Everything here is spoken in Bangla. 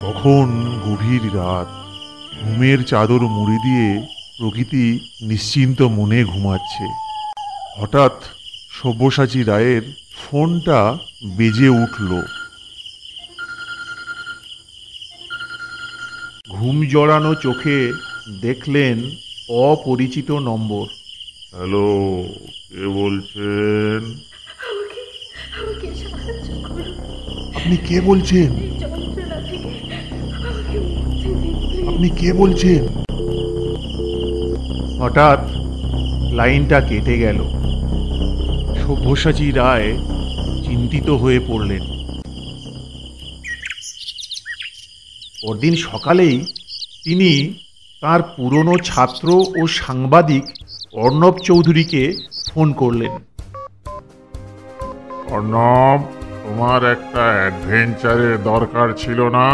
তখন গভীর রাত, ঘুমের চাদর মুড়ি দিয়ে প্রকৃতি নিশ্চিন্ত মনে ঘুমাচ্ছে। হঠাৎ সব্যসাচী রায়ের ফোনটা বেজে উঠল। ঘুম জড়ানো চোখে দেখলেন অপরিচিত নম্বর। হ্যালো, কে বলছেন? আমাকে আমাকে সাহায্য করুন। আপনি কে বলছেন? এই যন্ত্রণা থেকে আমাকে মুক্তি দিন, প্লিজ। আপনি কে বলছেন? হঠাৎ লাইনটা কেটে গেল। সব্যসাচী রায় চিন্তিত হয়ে পড়লেন। পরদিন সকালেই তিনি তার পুরনো ছাত্র ও সাংবাদিক অর্ণব চৌধুরীকে ফোন করলেন। অর্ণব, তোমার একটা অ্যাডভেঞ্চারের দরকার ছিল না?